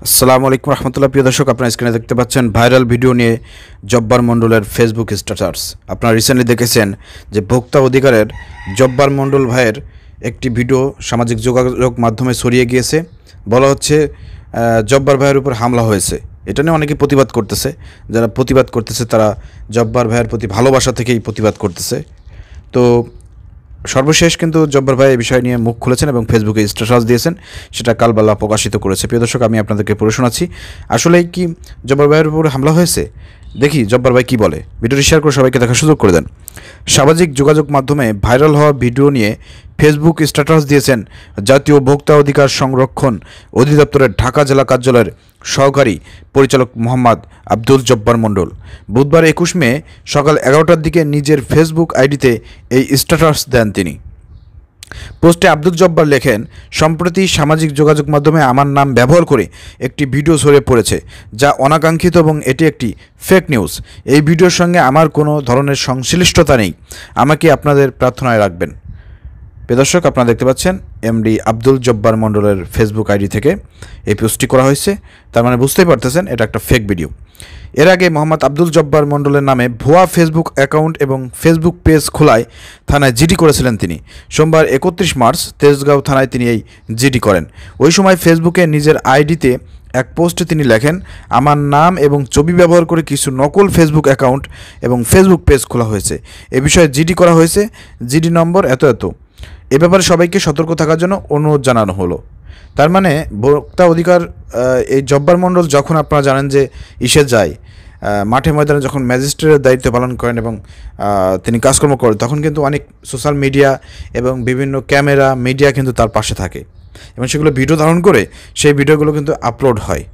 আসসালামু আলাইকুম রহমতুল্লাহ। প্রিয় দর্শক, আপনারা স্ক্রিনে দেখতে পাচ্ছেন ভাইরাল ভিডিও নিয়ে জব্বার মণ্ডলের ফেসবুক স্ট্যাটাস। আপনারা রিসেন্টলি দেখেছেন যে ভোক্তা অধিকারের জব্বার মণ্ডল ভাইয়ের একটি ভিডিও সামাজিক যোগাযোগ মাধ্যমে ছড়িয়ে গিয়েছে। বলা হচ্ছে জব্বার ভাইয়ের উপর হামলা হয়েছে। এটা নিয়ে অনেকে প্রতিবাদ করতেছে। যারা প্রতিবাদ করতেছে তারা জব্বার ভাইয়ের প্রতি ভালোবাসা থেকেই প্রতিবাদ করতেছে। তো সর্বশেষ কিন্তু জব্বার ভাই এই বিষয় নিয়ে মুখ খুলেছেন এবং ফেসবুকে স্ট্যাটাস দিয়েছেন, সেটা কালবেলা প্রকাশিত করেছে। প্রিয় দর্শক, আমি আপনাদেরকে পড়ে শোনাচ্ছি। আসলেই কি জব্বার ভাইয়ের উপর হামলা হয়েছে? দেখি জব্বার ভাই কী বলে। ভিডিওটি শেয়ার করে সবাইকে দেখার সুযোগ করে দেন। সামাজিক যোগাযোগ মাধ্যমে ভাইরাল হওয়া ভিডিও নিয়ে ফেসবুক স্ট্যাটাস দিয়েছেন জাতীয় ভোক্তা অধিকার সংরক্ষণ অধিদপ্তরের ঢাকা জেলা কার্যালয়ের সহকারী পরিচালক মোহাম্মদ আব্দুল জব্বার মণ্ডল। বুধবার 21 মে সকাল 11টার দিকে নিজের ফেসবুক আইডিতে এই স্ট্যাটাস দেন তিনি। পোস্টে আব্দুল জব্বার লেখেন, সম্প্রতি সামাজিক যোগাযোগ মাধ্যমে আমার নাম ব্যবহার করে একটি ভিডিও ছড়িয়ে পড়েছে যা অনাকাঙ্ক্ষিত এবং এটি একটি ফেক নিউজ। এই ভিডিওর সঙ্গে আমার কোনো ধরনের সংশ্লিষ্টতা নেই। আমাকে আপনাদের প্রার্থনায় রাখবেন। প্রিয় দর্শক, আপনারা দেখতে পাচ্ছেন এমডি আব্দুল জব্বার মণ্ডলের ফেসবুক আইডি থেকে এই পোস্টটি করা হয়েছে। তার মানে বুঝতেই পারতেছেন এটা একটা ফেক ভিডিও। এর আগে মোহাম্মদ আব্দুল জব্বার মণ্ডলের নামে ভুয়া ফেসবুক অ্যাকাউন্ট এবং ফেসবুক পেজ খোলায় থানায় জিডি করেছিলেন তিনি। সোমবার 31 মার্চ তেজগাঁও থানায় তিনি এই জিডি করেন। ওই সময় ফেসবুকে নিজের আইডিতে এক পোস্টে তিনি লেখেন, আমার নাম এবং ছবি ব্যবহার করে কিছু নকল ফেসবুক অ্যাকাউন্ট এবং ফেসবুক পেজ খোলা হয়েছে। এ বিষয়ে জিডি করা হয়েছে। জিডি নম্বর এত এত। এ ব্যাপারে সবাইকে সতর্ক থাকার জন্য অনুরোধ জানানো হলো। তার মানে ভোক্তা অধিকার এই জব্বার মণ্ডল যখন আপনারা জানেন যে ইসে যায় মাঠে ময়দানে, যখন ম্যাজিস্ট্রেটের দায়িত্ব পালন করেন এবং তিনি কাজকর্ম করেন, তখন কিন্তু অনেক সোশ্যাল মিডিয়া এবং বিভিন্ন ক্যামেরা মিডিয়া কিন্তু তার পাশে থাকে এবং সেগুলো ভিডিও ধারণ করে সেই ভিডিওগুলো কিন্তু আপলোড হয়।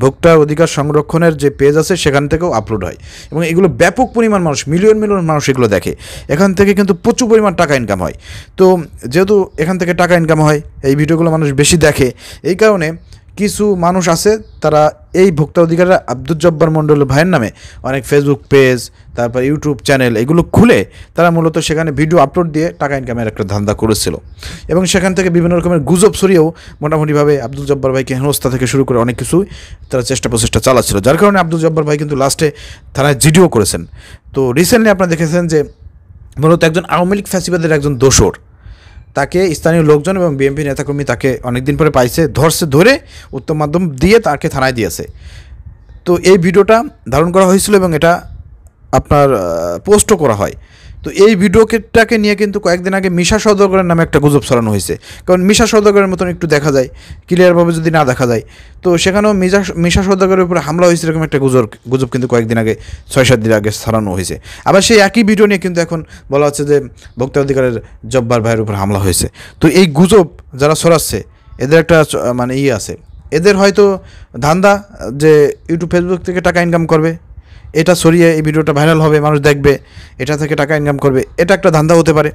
ভোক্তা অধিকার সংরক্ষণের যে পেজ আছে সেখান থেকেও আপলোড হয় এবং এগুলো ব্যাপক পরিমাণ মানুষ, মিলিয়ন মিলিয়ন মানুষ এগুলো দেখে। এখান থেকে কিন্তু প্রচুর পরিমাণ টাকা ইনকাম হয়। তো যেহেতু এখান থেকে টাকা ইনকাম হয়, এই ভিডিওগুলো মানুষ বেশি দেখে, এই কারণে কিছু মানুষ আছে তারা এই ভোক্তা অধিকারের আব্দুল জব্বার মণ্ডল ভাইয়ের নামে অনেক ফেসবুক পেজ, তারপর ইউটিউব চ্যানেল এগুলো খুলে তারা মূলত সেখানে ভিডিও আপলোড দিয়ে টাকা ইনকামের একটা ধান্দা করেছিল এবং সেখান থেকে বিভিন্ন রকমের গুজব ছড়িয়েও মোটামুটিভাবে আব্দুল জব্বার ভাইকে হেনস্থা থেকে শুরু করে অনেক কিছু তারা চেষ্টা প্রচেষ্টা চালাচ্ছিল, যার কারণে আব্দুল জব্বার ভাই কিন্তু লাস্টে থানায় জিডিও করেছেন। তো রিসেন্টলি আপনারা দেখেছেন যে মূলত একজন আওয়ামী লীগ ফ্যাসিবাদের একজন দোসর, তাকে স্থানীয় লোকজন এবং বিএনপি নেতাকর্মী তাকে অনেকদিন পরে পাইছে, ধরে উত্তম মাধ্যম দিয়ে তাকে থানায় দিয়েছে। তো এই ভিডিওটা ধারণ করা হয়েছিল এবং এটা আপনার পোস্টও করা হয়। তো এই ভিডিওটাকে নিয়ে কিন্তু কয়েকদিন আগে মিশা সওদাগরের নামে একটা গুজব ছড়ানো হয়েছে, কারণ মিশা সওদাগরের মতন একটু দেখা যায়, ক্লিয়ারভাবে যদি না দেখা যায়। তো সেখানেও মিশা সওদাগরের উপরে হামলা হয়েছে এরকম একটা গুজব কিন্তু কয়েকদিন আগে 6-7 দিন আগে ছড়ানো হয়েছে। আবার সেই একই ভিডিও নিয়ে কিন্তু এখন বলা হচ্ছে যে ভোক্তা অধিকারের জব্বার ভাইয়ের উপর হামলা হয়েছে। তো এই গুজব যারা ছড়াচ্ছে এদের একটা মানে আছে, এদের হয়তো ধান্দা যে ইউটিউব ফেসবুক থেকে টাকা ইনকাম করবে, এটা ছড়িয়ে এই ভিডিওটা ভাইরাল হবে, মানুষ দেখবে, এটা থেকে টাকা ইনকাম করবে, এটা একটা ধান্দা হতে পারে।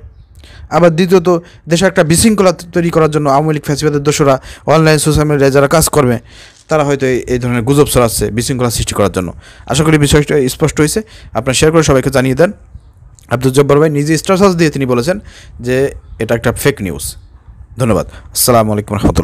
আবার দ্বিতীয়ত দেশে একটা বিশৃঙ্খলা তৈরি করার জন্য আওয়ামী লীগ ফ্যাসিবাদের দোষরা অনলাইন সোশ্যাল মিডিয়ায় যারা কাজ করবে তারা হয়তো এই ধরনের গুজব ছড়াচ্ছে বিশৃঙ্খলা সৃষ্টি করার জন্য। আশা করি বিষয়টা স্পষ্ট হয়েছে। আপনারা শেয়ার করে সবাইকে জানিয়ে দেন। আব্দুল জব্বার ভাই নিজে স্ট্যাটাস দিয়ে তিনি বলেছেন যে এটা একটা ফেক নিউজ। ধন্যবাদ। আসসালামু আলাইকুম রহমতুল্লাহ।